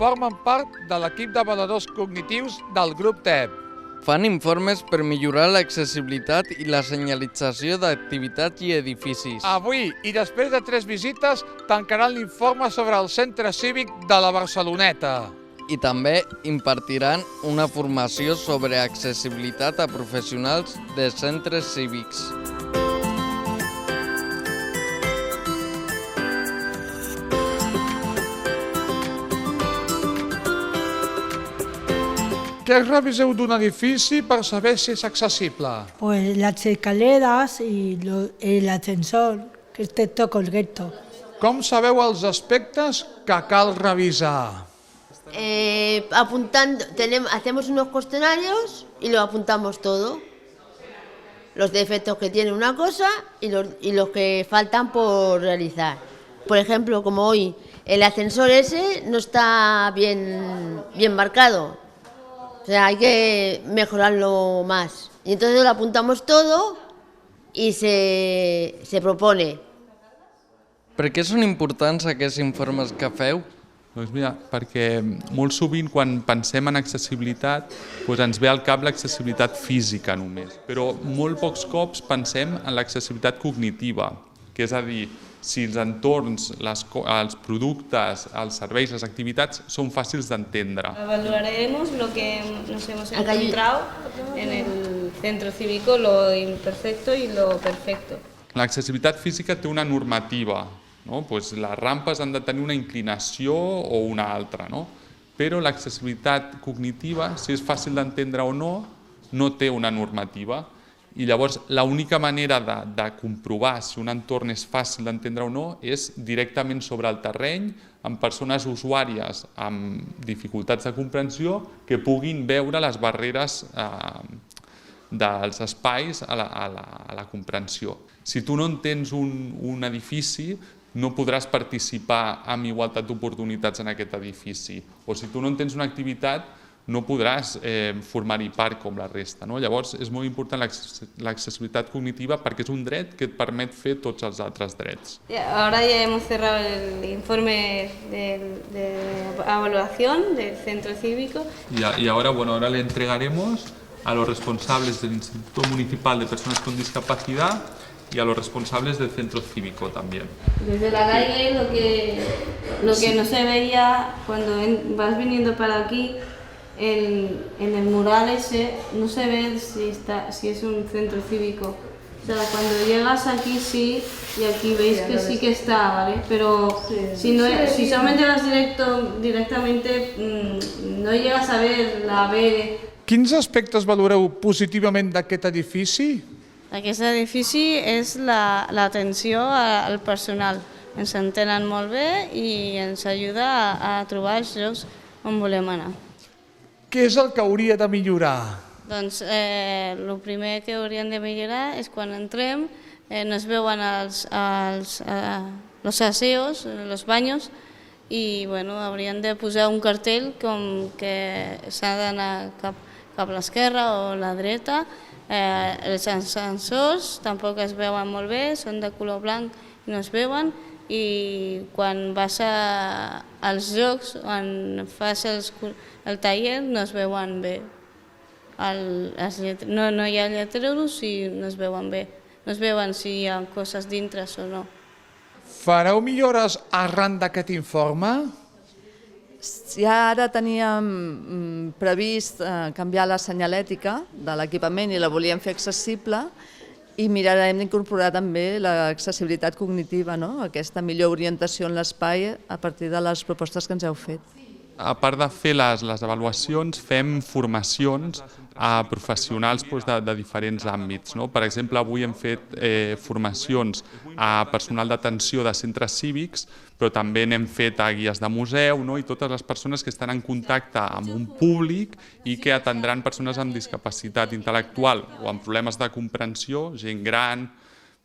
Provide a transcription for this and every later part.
formen part de l'equip d'avaluadors cognitius del grup TEP. Fan informes per millorar l'accessibilitat i la senyalització d'activitats i edificis. Avui, i després de 3 visites, tancaran l'informe sobre el centre cívic de la Barceloneta. I també impartiran una formació sobre accessibilitat a professionals de centres cívics. Què reviseu d'un edifici per saber si és accessible? Pues las escaleras y el ascensor, que esté todo correcto. Com sabeu els aspectes que cal revisar? Hacemos unos cuestionarios y lo apuntamos todo. Los defectos que tiene una cosa y los que faltan por realizar. Por ejemplo, como hoy, el ascensor ese no está bien marcado. O sea, hay que mejorarlo más. Y entonces lo apuntamos todo y se propone. Per què són importants aquests informes que feu? Doncs mira, perquè molt sovint quan pensem en accessibilitat ens ve al cap l'accessibilitat física només, però molt pocs cops pensem en l'accessibilitat cognitiva, que és a dir, si els entorns, els productes, els serveis, les activitats són fàcils d'entendre. Evaluaremos lo que nos hemos encontrado en el centro cívico, lo imperfecto y lo perfecto. L'accessibilitat física té una normativa, no? Les rampes han de tenir una inclinació o una altra, no? Però l'accessibilitat cognitiva, si és fàcil d'entendre o no, no té una normativa. I llavors l'única manera de comprovar si un entorn és fàcil d'entendre o no és directament sobre el terreny, amb persones usuàries amb dificultats de comprensió que puguin veure les barreres dels espais a la comprensió. Si tu no entens un edifici, no podràs participar amb igualtat d'oportunitats en aquest edifici. O si tu no entens una activitat, no podràs formar-hi part com la resta. Llavors és molt important l'accesibilitat cognitiva perquè és un dret que et permet fer tots els altres drets. Ahora ya hemos cerrado el informe de evaluación del centro cívico. Y ahora le entregaremos a los responsables del Instituto Municipal de Personas con Discapacidad y a los responsables del centro cívico también. Desde la calle lo que no se veía cuando vas viniendo para aquí, en el mural ese no se ve si es un centro cívico. O sea, cuando llegas aquí sí, y aquí veis que sí que está, ¿vale? Pero si solamente vas directamente, no llegas a ver la B. Quins aspectes valoreu positivament d'aquest edifici? Aquest edifici és l'atenció al personal. Ens entenen molt bé i ens ajuda a trobar els llocs on volem anar. Què és el que hauria de millorar? Doncs el primer que hauríem de millorar és quan entrem, no es veuen los aseos, los baños, i haurien de posar un cartell com que s'ha d'anar cap a l'esquerra o a la dreta. Els ascensors tampoc es veuen molt bé, són de color blanc i no es veuen, i quan vas als llocs on fas el taller no es veuen bé. No hi ha lletreros i no es veuen bé. No es veuen si hi ha coses dintre o no. Fareu millores arran d'aquest informe? Ja ara teníem previst canviar la senyalètica de l'equipament i la volíem fer accessible i mirarem d'incorporar també l'accessibilitat cognitiva, aquesta millor orientació en l'espai a partir de les propostes que ens heu fet. A part de fer les avaluacions, fem formacions a professionals de diferents àmbits. Per exemple, avui hem fet formacions a personal d'atenció de centres cívics, però també n'hem fet a guies de museu i totes les persones que estan en contacte amb un públic i que atendran persones amb discapacitat intel·lectual o amb problemes de comprensió, gent gran,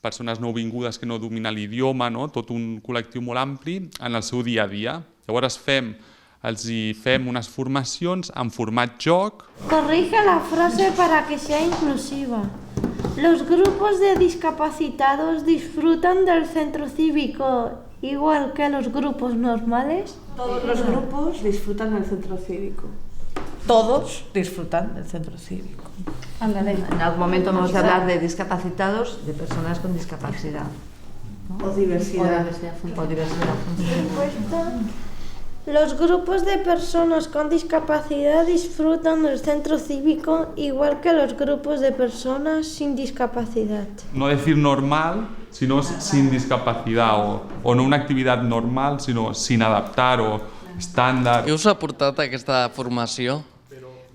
persones nouvingudes que no dominen l'idioma, tot un col·lectiu molt ampli en el seu dia a dia. Llavors els fem unes formacions en format joc. Corrige la frase para que sea inclusiva. Los grupos de discapacitados disfrutan del centro cívico igual que los grupos normales. Todos los grupos disfrutan del centro cívico. Todos disfrutan del centro cívico. En algún momento vamos a hablar de discapacitados, de personas con discapacidad, ¿no? O diversidad. O diversidad funcional. Los grupos de personas con discapacidad disfrutan del centro cívico igual que los grupos de personas sin discapacidad. No decir normal, sino sin discapacidad, o no una activitat normal, sinó sin adaptar o estàndard. Què us ha portat aquesta formació?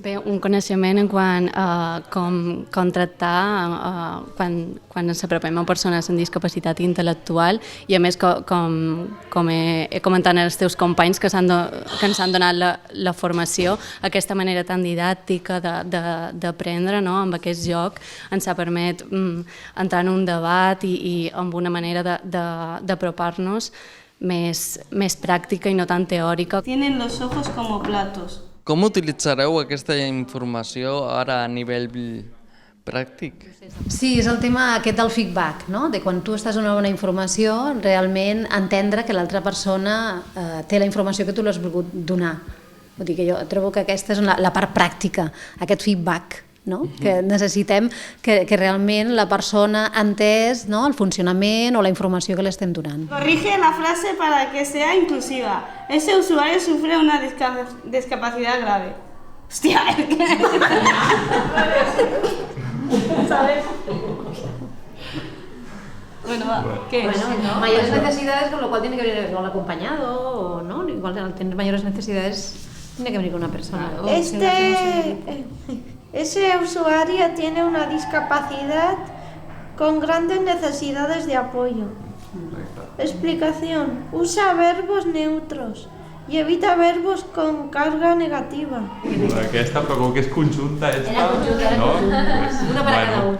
Bé, un coneixement en quant a com tractar quan ens apropem a persones amb discapacitat intel·lectual i a més com he comentat als teus companys que ens han donat la formació, aquesta manera tan didàctica d'aprendre, no? Amb aquest joc ens ha permet entrar en un debat i amb una manera d'apropar-nos més pràctica i no tan teòrica. Tienen los ojos como platos. Com utilitzareu aquesta informació ara a nivell pràctic? Sí, és el tema aquest del feedback, no? De quan tu estàs donant una informació, realment entendre que l'altra persona té la informació que tu l'has volgut donar. Vull dir que jo trobo que aquesta és la part pràctica, aquest feedback, no? Que necessitem que realment la persona ha entès, no? El funcionament o la informació que li estem donant. Corrige la frase para que sea inclusiva. Ese usuario sufre una discapacidad grave. Hostia, es que... ¿Sabes? Bueno, va, ¿qué es? Bueno, mayores necesidades, con lo cual tiene que venir igual acompañado, o no, igual al tener mayores necesidades tiene que venir con una persona. Ese usuario tiene una discapacidad con grandes necesidades de apoyo. Explicación. Usa verbos neutros y evita verbos con carga negativa. Aquesta, però com que és conjunta, no? Una para cada uno.